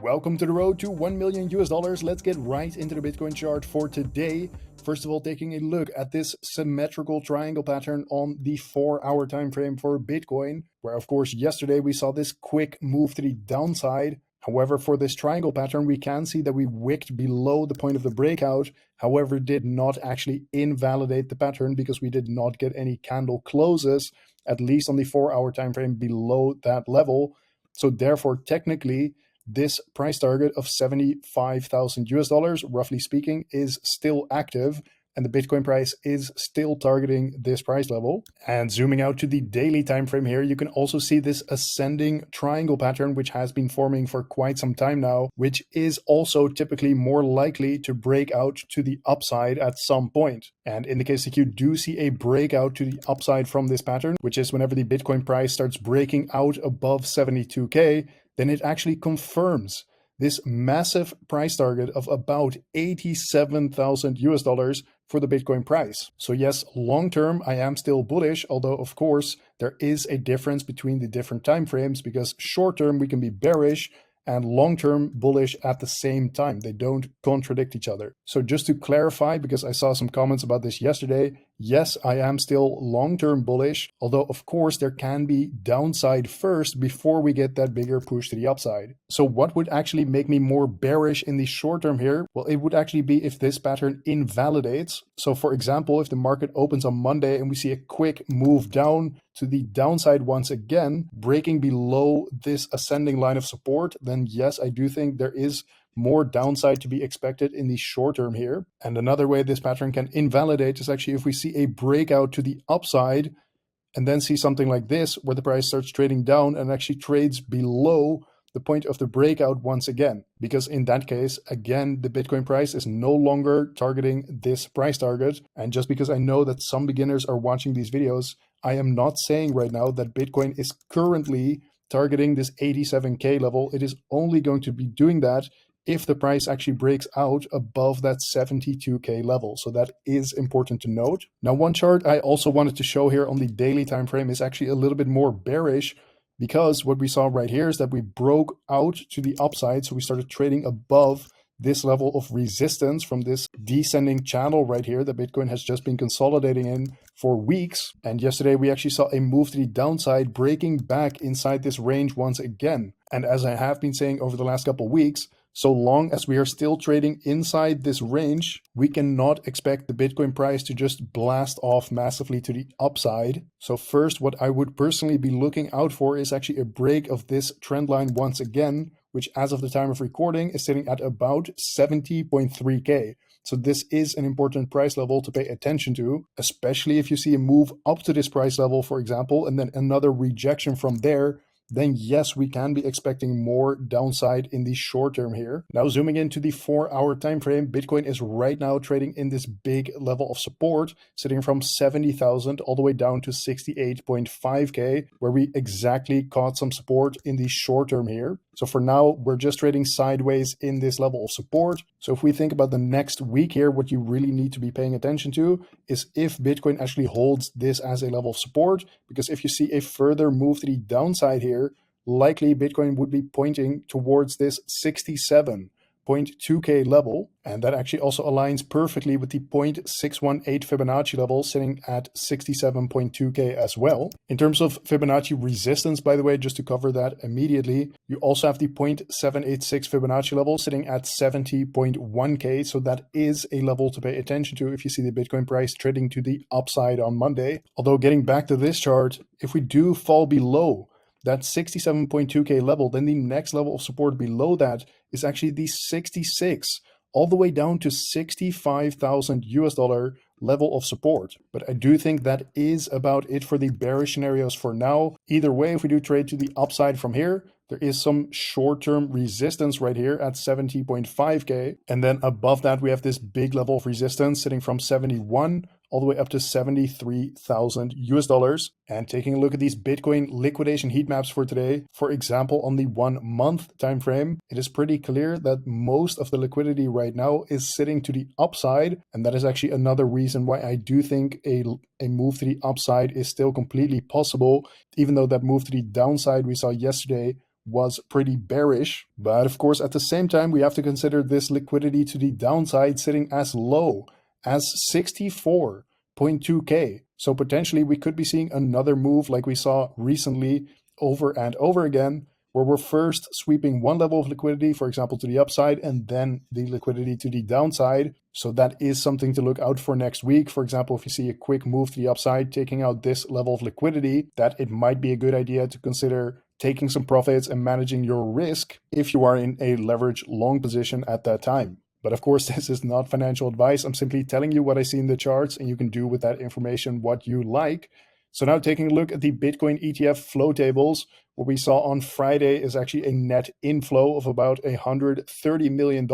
Welcome to the road to 1 million US dollars. Let's get right into the Bitcoin chart for today. First of all, taking a look at this symmetrical triangle pattern on the 4-hour time frame for Bitcoin, where of course yesterday we saw this quick move to the downside. However, for this triangle pattern, we can see that we wicked below the point of the breakout. However, did not actually invalidate the pattern because we did not get any candle closes, at least on the 4-hour time frame below that level. So therefore, technically, this price target of 75,000 US dollars, roughly speaking, is still active, and the Bitcoin price is still targeting this price level. And zooming out to the daily time frame here, you can also see this ascending triangle pattern, which has been forming for quite some time now, which is also typically more likely to break out to the upside at some point. And in the case that you do see a breakout to the upside from this pattern, which is whenever the Bitcoin price starts breaking out above 72K, then it actually confirms this massive price target of about 87,000 US dollars for the Bitcoin price. So yes, long term, I am still bullish, although of course there is a difference between the different time frames, because short term we can be bearish and long-term bullish at the same time. They don't contradict each other. So just to clarify, because I saw some comments about this yesterday, yes, I am still long-term bullish, although of course there can be downside first before we get that bigger push to the upside. So what would actually make me more bearish in the short term here? Well, it would actually be if this pattern invalidates. So for example, if the market opens on Monday and we see a quick move down to the downside once again, breaking below this ascending line of support, then yes, I do think there is more downside to be expected in the short term here. And another way this pattern can invalidate is actually if we see a breakout to the upside and then see something like this where the price starts trading down and actually trades below the point of the breakout once again, because in that case, again, the Bitcoin price is no longer targeting this price target. And just because I know that some beginners are watching these videos, I am not saying right now that Bitcoin is currently targeting this 87K level. It is only going to be doing that if the price actually breaks out above that 72K level. So that is important to note. Now, one chart I also wanted to show here on the daily time frame is actually a little bit more bearish, because what we saw right here is that we broke out to the upside. So we started trading above this level of resistance from this descending channel right here that Bitcoin has just been consolidating in for weeks. And yesterday we actually saw a move to the downside, breaking back inside this range once again. And as I have been saying over the last couple of weeks, so long as we are still trading inside this range, we cannot expect the Bitcoin price to just blast off massively to the upside. So first, what I would personally be looking out for is actually a break of this trend line once again, which as of the time of recording is sitting at about 70.3K. So this is an important price level to pay attention to, especially if you see a move up to this price level, for example, and then another rejection from there. Then yes, we can be expecting more downside in the short term here. Now zooming into the 4-hour time frame, Bitcoin is right now trading in this big level of support, sitting from 70,000 all the way down to 68.5K, where we exactly caught some support in the short term here. So for now, we're just trading sideways in this level of support. So if we think about the next week here, what you really need to be paying attention to is if Bitcoin actually holds this as a level of support, because if you see a further move to the downside here, likely Bitcoin would be pointing towards this 67.2K level. And that actually also aligns perfectly with the 0.618 Fibonacci level sitting at 67.2K as well. In terms of Fibonacci resistance, by the way, just to cover that immediately, you also have the 0.786 Fibonacci level sitting at 70.1K. So that is a level to pay attention to if you see the Bitcoin price trading to the upside on Monday. Although getting back to this chart, if we do fall below that 67.2K level, then the next level of support below that is actually the 66, all the way down to 65,000 US dollar level of support. But I do think that is about it for the bearish scenarios for now. Either way, if we do trade to the upside from here, there is some short-term resistance right here at 70.5K. And then above that, we have this big level of resistance sitting from 71 all the way up to 73,000 US dollars. And taking a look at these Bitcoin liquidation heat maps for today, for example, on the 1 month time frame, it is pretty clear that most of the liquidity right now is sitting to the upside. And that is actually another reason why I do think a move to the upside is still completely possible, even though that move to the downside we saw yesterday was pretty bearish. But of course, at the same time, we have to consider this liquidity to the downside sitting as low as 64.2K. So potentially we could be seeing another move like we saw recently over and over again, where we're first sweeping one level of liquidity, for example, to the upside, and then the liquidity to the downside. So that is something to look out for next week. For example, if you see a quick move to the upside, taking out this level of liquidity, that it might be a good idea to consider taking some profits and managing your risk if you are in a leverage long position at that time. But of course, this is not financial advice. I'm simply telling you what I see in the charts, and you can do with that information what you like. So now taking a look at the Bitcoin ETF flow tables, what we saw on Friday is actually a net inflow of about $130 million.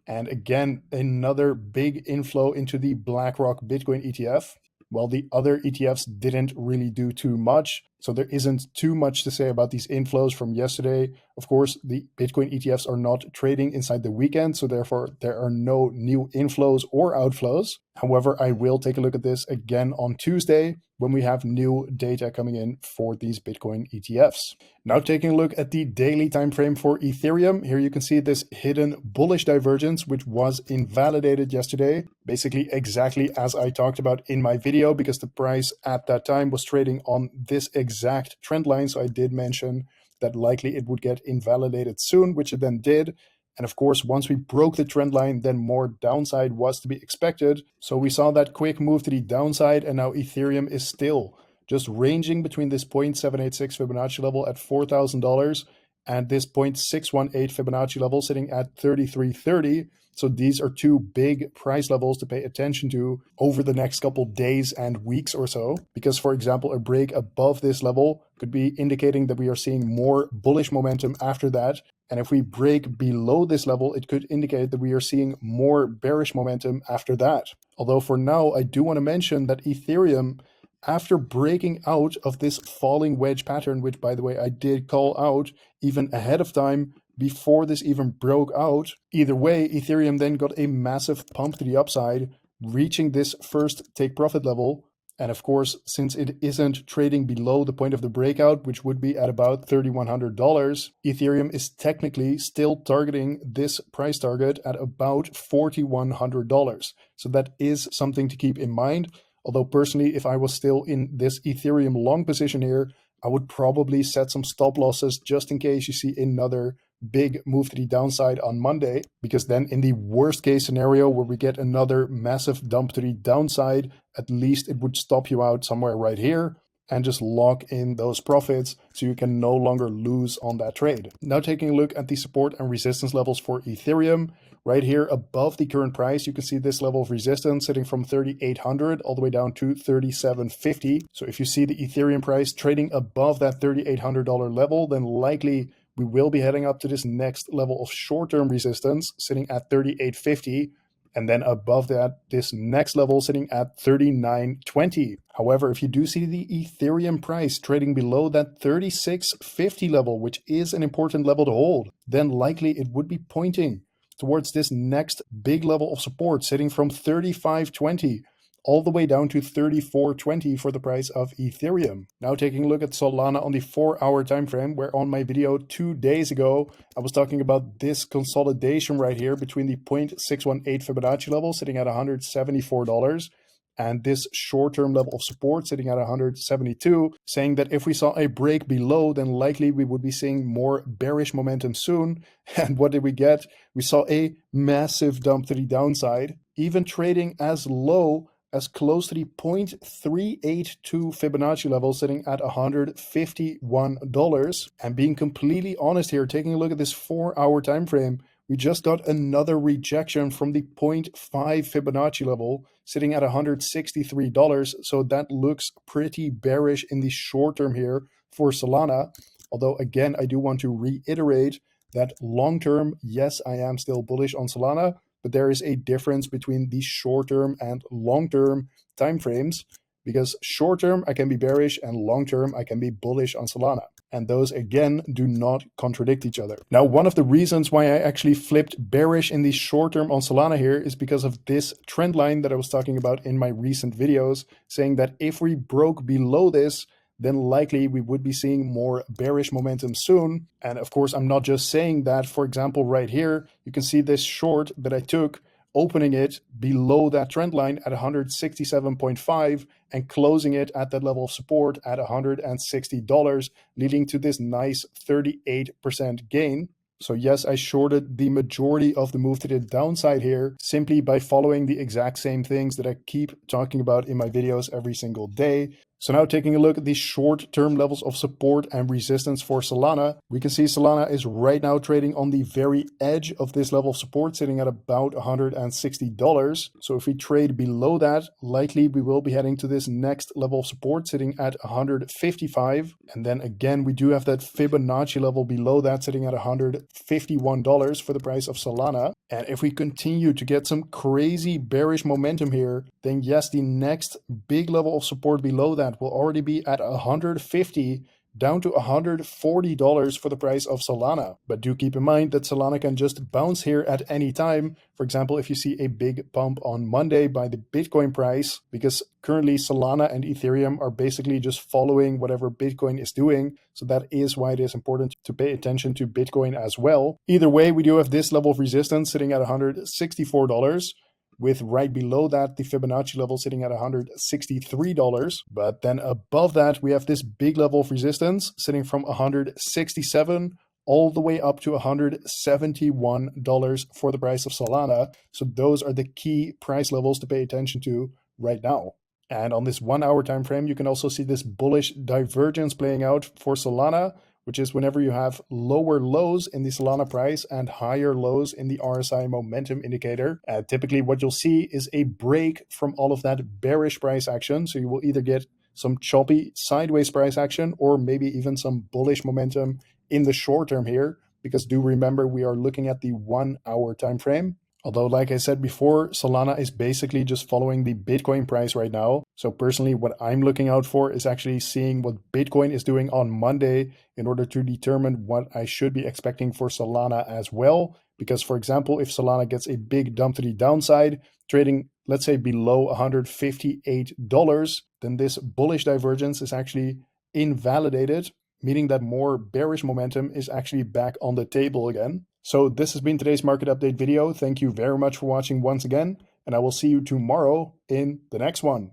And again, another big inflow into the BlackRock Bitcoin ETF. While the other ETFs didn't really do too much. So there isn't too much to say about these inflows from yesterday. Of course, the Bitcoin ETFs are not trading inside the weekend, so therefore there are no new inflows or outflows. However, I will take a look at this again on Tuesday when we have new data coming in for these Bitcoin ETFs. Now taking a look at the daily time frame for Ethereum. Here you can see this hidden bullish divergence, which was invalidated yesterday. Basically exactly as I talked about in my video, because the price at that time was trading on this exact trend line. So I did mention that likely it would get invalidated soon, which it then did. And of course, once we broke the trend line, then more downside was to be expected. So we saw that quick move to the downside, and now Ethereum is still just ranging between this 0.786 Fibonacci level at $4,000 and this 0.618 Fibonacci level sitting at 3330. So these are two big price levels to pay attention to over the next couple days and weeks or so. Because, for example, a break above this level could be indicating that we are seeing more bullish momentum after that. And if we break below this level, it could indicate that we are seeing more bearish momentum after that. Although for now, I do want to mention that Ethereum, after breaking out of this falling wedge pattern, which by the way, I did call out even ahead of time before this even broke out. Either way, Ethereum then got a massive pump to the upside, reaching this first take profit level. And of course, since it isn't trading below the point of the breakout, which would be at about $3,100, Ethereum is technically still targeting this price target at about $4,100. So that is something to keep in mind. Although personally, if I was still in this Ethereum long position here, I would probably set some stop losses just in case you see another big move to the downside on Monday, because then in the worst case scenario where we get another massive dump to the downside, at least it would stop you out somewhere right here and just lock in those profits so you can no longer lose on that trade. Now taking a look at the support and resistance levels for Ethereum. Right here above the current price, you can see this level of resistance sitting from 3,800 all the way down to 3,750. So if you see the Ethereum price trading above that $3,800 level, then likely we will be heading up to this next level of short-term resistance sitting at 3,850. And then above that, this next level sitting at 3,920. However, if you do see the Ethereum price trading below that 3,650 level, which is an important level to hold, then likely it would be pointing towards this next big level of support sitting from 3,520 all the way down to 3,420 for the price of Ethereum. Now taking a look at Solana on the 4-hour time frame, where on my video 2 days ago, I was talking about this consolidation right here between the 0.618 Fibonacci level sitting at $174 and this short-term level of support sitting at 172, saying that if we saw a break below, then likely we would be seeing more bearish momentum soon. And what did we get? We saw a massive dump to the downside, even trading as low as close to the 0.382 Fibonacci level sitting at $151. And being completely honest here, taking a look at this 4-hour time frame, we just got another rejection from the 0.5 Fibonacci level sitting at $163. So that looks pretty bearish in the short term here for Solana. Although again, I do want to reiterate that long term, yes, I am still bullish on Solana, but there is a difference between the short term and long term timeframes, because short term I can be bearish and long term I can be bullish on Solana. And those, again, do not contradict each other. Now, one of the reasons why I actually flipped bearish in the short term on Solana here is because of this trend line that I was talking about in my recent videos, saying that if we broke below this, then likely we would be seeing more bearish momentum soon. And of course, I'm not just saying that. For example, right here, you can see this short that I took, opening it below that trend line at 167.5 and closing it at that level of support at $160, leading to this nice 38% gain. So yes, I shorted the majority of the move to the downside here simply by following the exact same things that I keep talking about in my videos every single day. So now taking a look at the short-term levels of support and resistance for Solana, we can see Solana is right now trading on the very edge of this level of support, sitting at about $160. So if we trade below that, likely we will be heading to this next level of support sitting at 155. And then again, we do have that Fibonacci level below that sitting at $151 for the price of Solana. And if we continue to get some crazy bearish momentum here, then yes, the next big level of support below that will already be at 150 down to $140 for the price of Solana. But do keep in mind that Solana can just bounce here at any time. For example, if you see a big pump on Monday by the Bitcoin price, because currently Solana and Ethereum are basically just following whatever Bitcoin is doing. So that is why it is important to pay attention to Bitcoin as well. Either way, we do have this level of resistance sitting at $164. With right below that, the Fibonacci level sitting at $163. But then above that, we have this big level of resistance sitting from $167 all the way up to $171 for the price of Solana. So those are the key price levels to pay attention to right now. And on this 1 hour time frame, you can also see this bullish divergence playing out for Solana, which is whenever you have lower lows in the Solana price and higher lows in the RSI momentum indicator. Typically what you'll see is a break from all of that bearish price action. So you will either get some choppy sideways price action or maybe even some bullish momentum in the short term here, because do remember we are looking at the 1 hour time frame. Although, like I said before, Solana is basically just following the Bitcoin price right now. So personally, what I'm looking out for is actually seeing what Bitcoin is doing on Monday in order to determine what I should be expecting for Solana as well. Because, for example, if Solana gets a big dump to the downside, trading, let's say, below $158, then this bullish divergence is actually invalidated, meaning that more bearish momentum is actually back on the table again. So this has been today's market update video. Thank you very much for watching once again, and I will see you tomorrow in the next one.